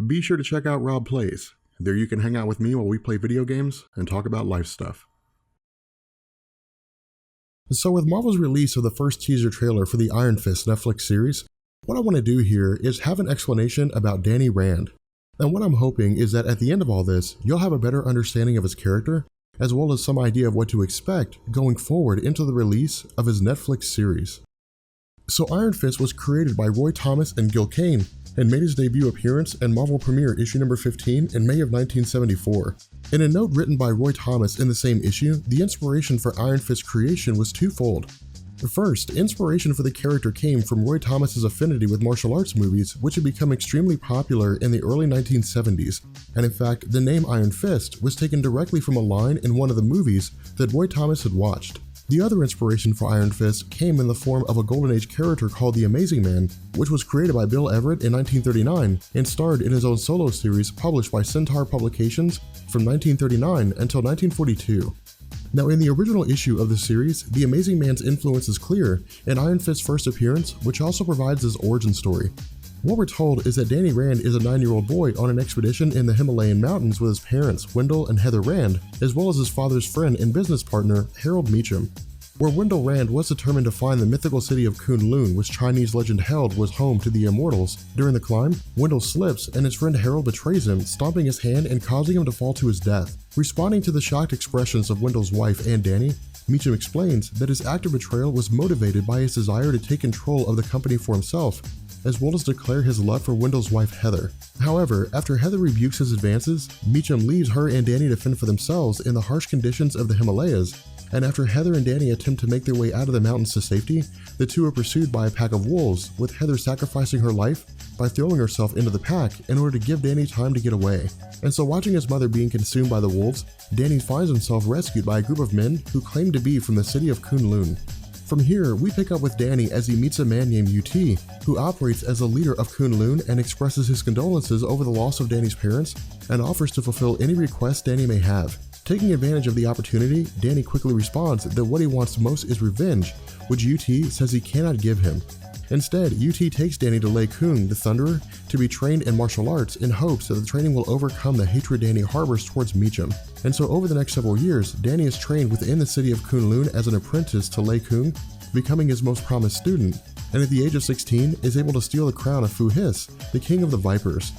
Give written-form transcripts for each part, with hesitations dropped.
be sure to check out Rob Plays. There you can hang out with me while we play video games and talk about life stuff. So with Marvel's release of the first teaser trailer for the Iron Fist Netflix series, what I want to do here is have an explanation about Danny Rand. And what I'm hoping is that at the end of all this, you'll have a better understanding of his character, as well as some idea of what to expect going forward into the release of his Netflix series. So Iron Fist was created by Roy Thomas and Gil Kane, and made his debut appearance in Marvel Premiere issue number 15 in May of 1974. In a note written by Roy Thomas in the same issue, the inspiration for Iron Fist's creation was twofold. First, inspiration for the character came from Roy Thomas's affinity with martial arts movies, which had become extremely popular in the early 1970s, and in fact, the name Iron Fist was taken directly from a line in one of the movies that Roy Thomas had watched. The other inspiration for Iron Fist came in the form of a Golden Age character called the Amazing Man, which was created by Bill Everett in 1939 and starred in his own solo series published by Centaur Publications from 1939 until 1942. Now, in the original issue of the series, the Amazing Man's influence is clear in Iron Fist's first appearance, which also provides his origin story. What we're told is that Danny Rand is a 9-year-old boy on an expedition in the Himalayan mountains with his parents, Wendell and Heather Rand, as well as his father's friend and business partner, Harold Meacham. Where Wendell Rand was determined to find the mythical city of Kunlun, which Chinese legend held was home to the Immortals. During the climb, Wendell slips and his friend Harold betrays him, stomping his hand and causing him to fall to his death. Responding to the shocked expressions of Wendell's wife and Danny, Meacham explains that his act of betrayal was motivated by his desire to take control of the company for himself, as well as declare his love for Wendell's wife Heather. However, after Heather rebukes his advances, Meacham leaves her and Danny to fend for themselves in the harsh conditions of the Himalayas, and after Heather and Danny attempt to make their way out of the mountains to safety, the two are pursued by a pack of wolves, with Heather sacrificing her life by throwing herself into the pack in order to give Danny time to get away. And so watching his mother being consumed by the wolves, Danny finds himself rescued by a group of men who claim to be from the city of Kunlun. From here, we pick up with Danny as he meets a man named UT, who operates as the leader of Kunlun and expresses his condolences over the loss of Danny's parents and offers to fulfill any request Danny may have. Taking advantage of the opportunity, Danny quickly responds that what he wants most is revenge, which UT says he cannot give him. Instead, UT takes Danny to Lei Kung, the Thunderer, to be trained in martial arts in hopes that the training will overcome the hatred Danny harbors towards Meacham. And so over the next several years, Danny is trained within the city of Kunlun as an apprentice to Lei Kung, becoming his most promised student, and at the age of 16 is able to steal the crown of Fu His, the king of the Vipers.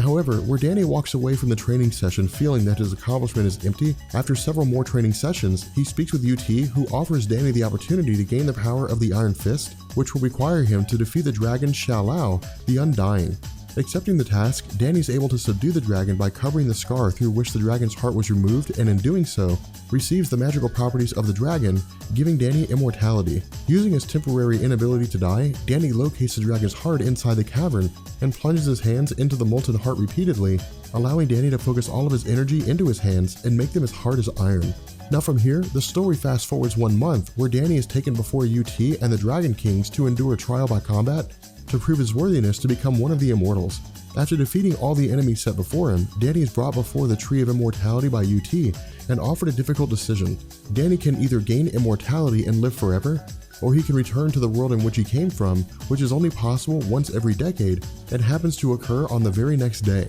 However, where Danny walks away from the training session feeling that his accomplishment is empty, after several more training sessions, he speaks with UT, who offers Danny the opportunity to gain the power of the Iron Fist, which will require him to defeat the dragon Xiao, the Undying. Accepting the task, Danny's able to subdue the dragon by covering the scar through which the dragon's heart was removed, and in doing so, receives the magical properties of the dragon, giving Danny immortality. Using his temporary inability to die, Danny locates the dragon's heart inside the cavern and plunges his hands into the molten heart repeatedly, allowing Danny to focus all of his energy into his hands and make them as hard as iron. Now from here, the story fast forwards 1 month, where Danny is taken before UT and the Dragon Kings to endure a trial by combat to prove his worthiness to become one of the Immortals. After defeating all the enemies set before him, Danny is brought before the Tree of Immortality by UT and offered a difficult decision. Danny can either gain immortality and live forever, or he can return to the world in which he came from, which is only possible once every decade and happens to occur on the very next day.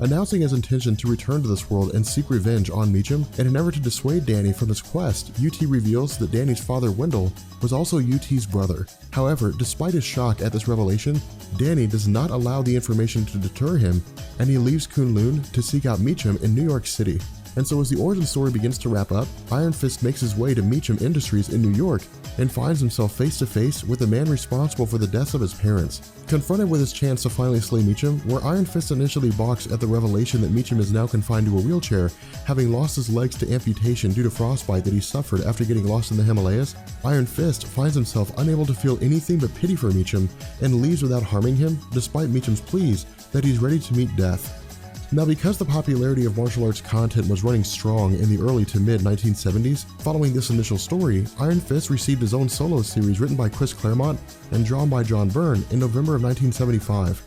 Announcing his intention to return to this world and seek revenge on Meacham, in an effort to dissuade Danny from his quest, UT reveals that Danny's father Wendell was also UT's brother. However, despite his shock at this revelation, Danny does not allow the information to deter him, and he leaves Kunlun to seek out Meacham in New York City. And so as the origin story begins to wrap up, Iron Fist makes his way to Meacham Industries in New York and finds himself face to face with the man responsible for the deaths of his parents. Confronted with his chance to finally slay Meacham, where Iron Fist initially balks at the revelation that Meacham is now confined to a wheelchair, having lost his legs to amputation due to frostbite that he suffered after getting lost in the Himalayas, Iron Fist finds himself unable to feel anything but pity for Meacham and leaves without harming him, despite Meacham's pleas that he's ready to meet death. Now, because the popularity of martial arts content was running strong in the early to mid-1970s, following this initial story, Iron Fist received his own solo series written by Chris Claremont and drawn by John Byrne in November of 1975.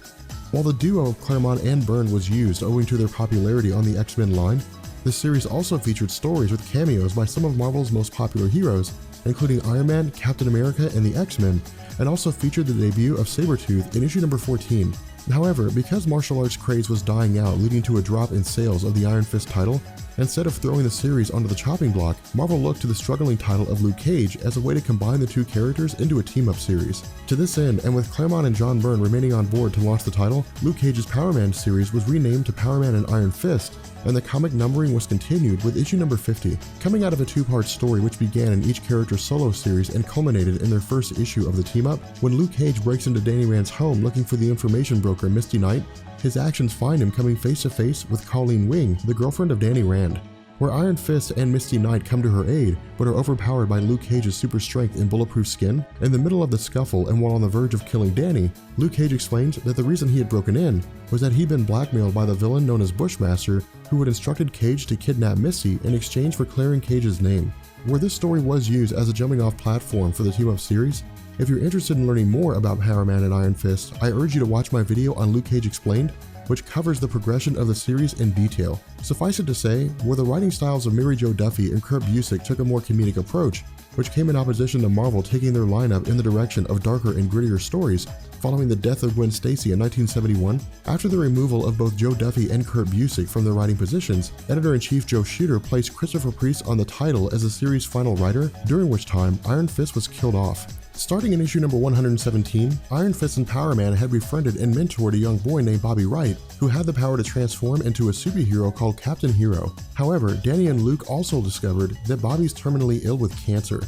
While the duo of Claremont and Byrne was used owing to their popularity on the X-Men line, the series also featured stories with cameos by some of Marvel's most popular heroes, including Iron Man, Captain America, and the X-Men, and also featured the debut of Sabretooth in issue number 14. However, because martial arts craze was dying out, leading to a drop in sales of the Iron Fist title, instead of throwing the series onto the chopping block, Marvel looked to the struggling title of Luke Cage as a way to combine the two characters into a team-up series. To this end, and with Claremont and John Byrne remaining on board to launch the title, Luke Cage's Power Man series was renamed to Power Man and Iron Fist, and the comic numbering was continued with issue number 50, coming out of a two-part story which began in each character's solo series and culminated in their first issue of the team-up. When Luke Cage breaks into Danny Rand's home looking for the information broker Misty Knight, his actions find him coming face-to-face with Colleen Wing, the girlfriend of Danny Rand. Where Iron Fist and Misty Knight come to her aid, but are overpowered by Luke Cage's super strength and bulletproof skin, in the middle of the scuffle and while on the verge of killing Danny, Luke Cage explains that the reason he had broken in was that he'd been blackmailed by the villain known as Bushmaster, who had instructed Cage to kidnap Misty in exchange for clearing Cage's name. Where this story was used as a jumping-off platform for the team-up series, if you're interested in learning more about Power Man and Iron Fist, I urge you to watch my video on Luke Cage Explained, which covers the progression of the series in detail. Suffice it to say, where the writing styles of Mary Jo Duffy and Kurt Busiek took a more comedic approach, which came in opposition to Marvel taking their lineup in the direction of darker and grittier stories, following the death of Gwen Stacy in 1971, after the removal of both Jo Duffy and Kurt Busiek from their writing positions, Editor-in-Chief Joe Shooter placed Christopher Priest on the title as the series' final writer, during which time Iron Fist was killed off. Starting in issue number 117, Iron Fist and Power Man had befriended and mentored a young boy named Bobby Wright, who had the power to transform into a superhero called Captain Hero. However, Danny and Luke also discovered that Bobby's terminally ill with cancer.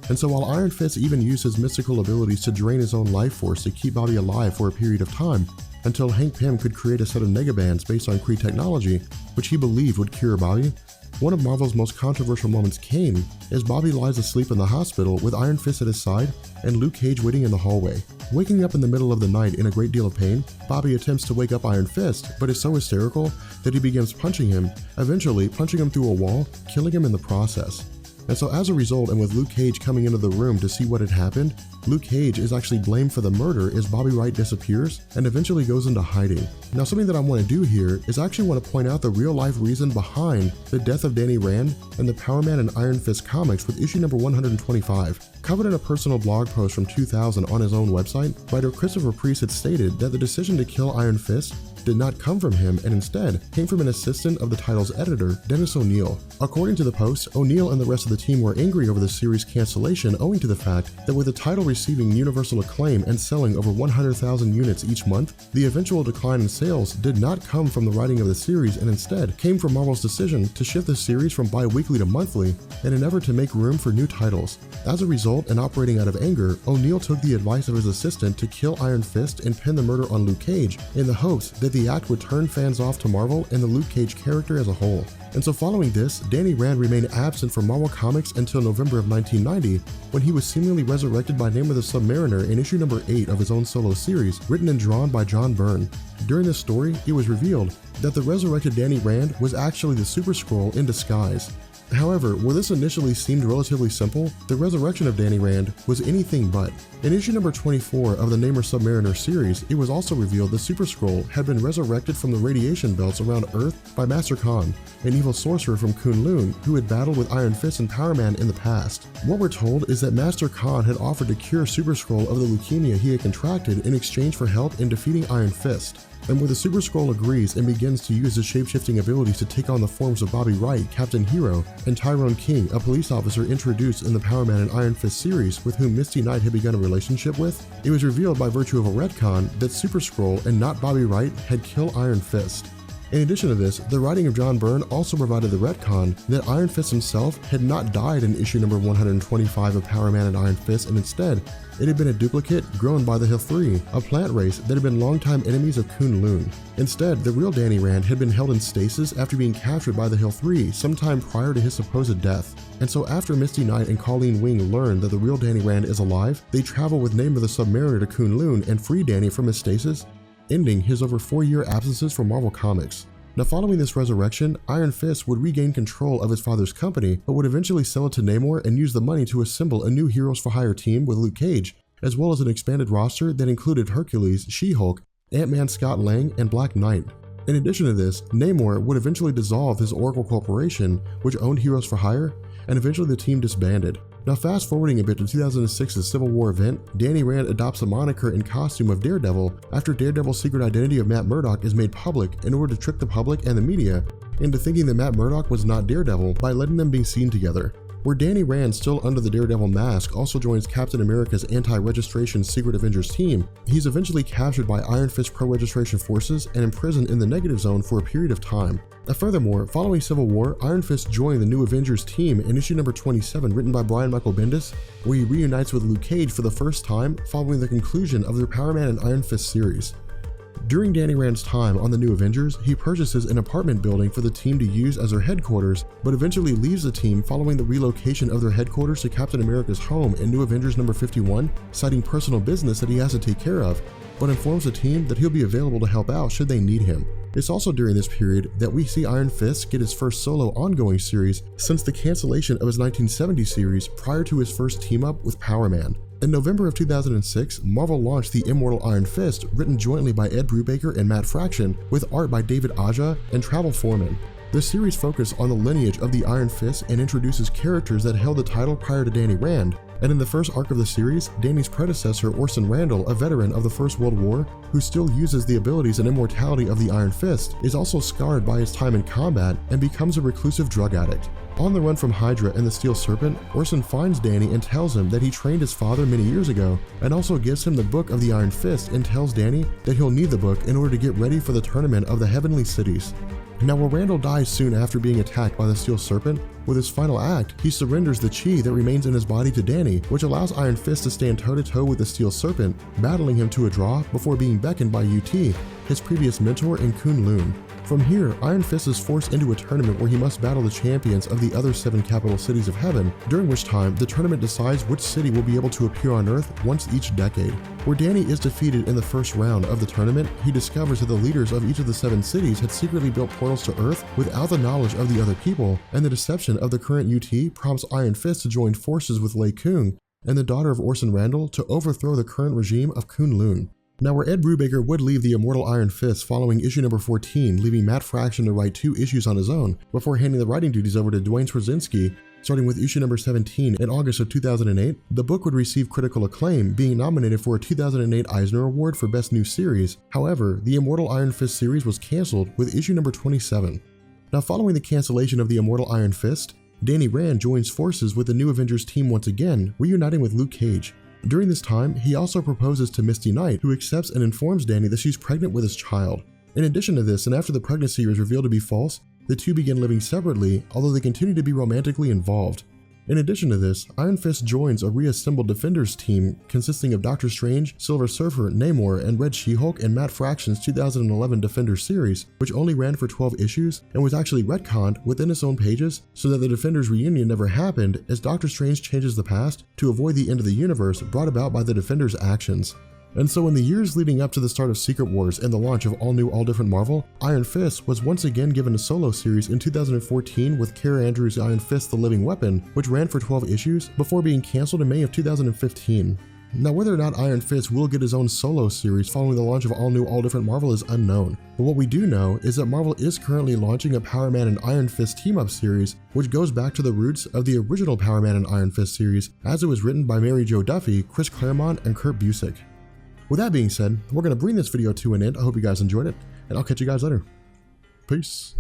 And so while Iron Fist even used his mystical abilities to drain his own life force to keep Bobby alive for a period of time, until Hank Pym could create a set of negabands based on Kree technology, which he believed would cure Bobby, one of Marvel's most controversial moments came as Bobby lies asleep in the hospital with Iron Fist at his side and Luke Cage waiting in the hallway. Waking up in the middle of the night in a great deal of pain, Bobby attempts to wake up Iron Fist, but is so hysterical that he begins punching him, eventually punching him through a wall, killing him in the process. And so as a result, and with Luke Cage coming into the room to see what had happened, Luke Cage is actually blamed for the murder as Bobby Wright disappears and eventually goes into hiding. Now something that I want to do here is I actually want to point out the real life reason behind the death of Danny Rand and the Power Man and Iron Fist comics with issue number 125. Covered in a personal blog post from 2000 on his own website, writer Christopher Priest had stated that the decision to kill Iron Fist did not come from him and instead came from an assistant of the title's editor, Dennis O'Neil. According to the post, O'Neil and the rest of the team were angry over the series' cancellation owing to the fact that with the title receiving universal acclaim and selling over 100,000 units each month, the eventual decline in sales did not come from the writing of the series and instead came from Marvel's decision to shift the series from bi-weekly to monthly in an effort to make room for new titles. As a result, and operating out of anger, O'Neil took the advice of his assistant to kill Iron Fist and pin the murder on Luke Cage in the hopes that the act would turn fans off to Marvel and the Luke Cage character as a whole. And so following this, Danny Rand remained absent from Marvel Comics until November of 1990, when he was seemingly resurrected by name of the Submariner in issue number 8 of his own solo series, written and drawn by John Byrne. During this story, it was revealed that the resurrected Danny Rand was actually the Super Skrull in disguise. However, where this initially seemed relatively simple, the resurrection of Danny Rand was anything but. In issue number 24 of the Namor Submariner series, it was also revealed the Super Skrull had been resurrected from the radiation belts around Earth by Master Khan, an evil sorcerer from Kunlun who had battled with Iron Fist and Power Man in the past. What we're told is that Master Khan had offered to cure Super Skrull of the leukemia he had contracted in exchange for help in defeating Iron Fist. And where the Super Skrull agrees and begins to use his shape-shifting abilities to take on the forms of Bobby Wright, Captain Hero, and Tyrone King, a police officer introduced in the Power Man and Iron Fist series with whom Misty Knight had begun a relationship with, it was revealed by virtue of a retcon that Super Skrull and not Bobby Wright had killed Iron Fist. In addition to this, the writing of John Byrne also provided the retcon that Iron Fist himself had not died in issue number 125 of Power Man and Iron Fist, and instead, it had been a duplicate grown by the Hillthree, a plant race that had been longtime enemies of Kunlun. Instead, the real Danny Rand had been held in stasis after being captured by the Hillthree sometime prior to his supposed death. And so after Misty Knight and Colleen Wing learn that the real Danny Rand is alive, they travel with Namor the Submariner to Kunlun and free Danny from his stasis, ending his over 4-year absences from Marvel Comics. Now following this resurrection, Iron Fist would regain control of his father's company, but would eventually sell it to Namor and use the money to assemble a new Heroes for Hire team with Luke Cage, as well as an expanded roster that included Hercules, She-Hulk, Ant-Man Scott Lang, and Black Knight. In addition to this, Namor would eventually dissolve his Oracle Corporation, which owned Heroes for Hire, and eventually the team disbanded. Now fast forwarding a bit to 2006's Civil War event, Danny Rand adopts the moniker and costume of Daredevil after Daredevil's secret identity of Matt Murdock is made public in order to trick the public and the media into thinking that Matt Murdock was not Daredevil by letting them be seen together. Where Danny Rand, still under the Daredevil mask, also joins Captain America's anti-registration Secret Avengers team, he's eventually captured by Iron Fist pro-registration forces and imprisoned in the Negative Zone for a period of time. Furthermore, following Civil War, Iron Fist joined the New Avengers team in issue number 27, written by Brian Michael Bendis, where he reunites with Luke Cage for the first time following the conclusion of their Power Man and Iron Fist series. During Danny Rand's time on the New Avengers, he purchases an apartment building for the team to use as their headquarters, but eventually leaves the team following the relocation of their headquarters to Captain America's home in New Avengers number 51, citing personal business that he has to take care of, but informs the team that he'll be available to help out should they need him. It's also during this period that we see Iron Fist get his first solo ongoing series since the cancellation of his 1970 series prior to his first team-up with Power Man. In November of 2006, Marvel launched the Immortal Iron Fist, written jointly by Ed Brubaker and Matt Fraction, with art by David Aja and Travel Foreman. The series focuses on the lineage of the Iron Fist and introduces characters that held the title prior to Danny Rand. And in the first arc of the series, Danny's predecessor, Orson Randall, a veteran of the First World War, who still uses the abilities and immortality of the Iron Fist, is also scarred by his time in combat and becomes a reclusive drug addict. On the run from Hydra and the Steel Serpent, Orson finds Danny and tells him that he trained his father many years ago, and also gives him the book of the Iron Fist and tells Danny that he'll need the book in order to get ready for the tournament of the Heavenly Cities. Now, while Randall dies soon after being attacked by the Steel Serpent, with his final act, he surrenders the chi that remains in his body to Danny, which allows Iron Fist to stand toe-to-toe with the Steel Serpent, battling him to a draw before being beckoned by UT, his previous mentor in Kunlun. From here, Iron Fist is forced into a tournament where he must battle the champions of the other 7 capital cities of heaven, during which time the tournament decides which city will be able to appear on Earth once each decade. Where Danny is defeated in the first round of the tournament, he discovers that the leaders of each of the 7 cities had secretly built portals to Earth without the knowledge of the other people, and the deception of the current UT prompts Iron Fist to join forces with Lei Kung and the daughter of Orson Randall to overthrow the current regime of Kunlun. Now, where Ed Brubaker would leave the Immortal Iron Fist following issue number 14, leaving Matt Fraction to write 2 issues on his own, before handing the writing duties over to Dwayne Swarzynski, starting with issue number 17 in August of 2008, the book would receive critical acclaim, being nominated for a 2008 Eisner Award for Best New Series. However, the Immortal Iron Fist series was cancelled with issue number 27. Now, following the cancellation of the Immortal Iron Fist, Danny Rand joins forces with the New Avengers team once again, reuniting with Luke Cage. During this time, he also proposes to Misty Knight, who accepts and informs Danny that she's pregnant with his child. In addition to this, and after the pregnancy is revealed to be false, the two begin living separately, although they continue to be romantically involved. In addition to this, Iron Fist joins a reassembled Defenders team consisting of Doctor Strange, Silver Surfer, Namor, and Red She-Hulk and Matt Fraction's 2011 Defenders series, which only ran for 12 issues and was actually retconned within its own pages so that the Defenders reunion never happened, as Doctor Strange changes the past to avoid the end of the universe brought about by the Defenders' actions. And so in the years leading up to the start of Secret Wars and the launch of All New All Different Marvel, Iron Fist was once again given a solo series in 2014 with Kara Andrews' Iron Fist The Living Weapon, which ran for 12 issues before being cancelled in May of 2015. Now, whether or not Iron Fist will get his own solo series following the launch of All New All Different Marvel is unknown, but what we do know is that Marvel is currently launching a Power Man and Iron Fist team-up series, which goes back to the roots of the original Power Man and Iron Fist series, as it was written by Mary Jo Duffy, Chris Claremont, and Kurt Busiek. With that being said, we're going to bring this video to an end. I hope you guys enjoyed it, and I'll catch you guys later. Peace.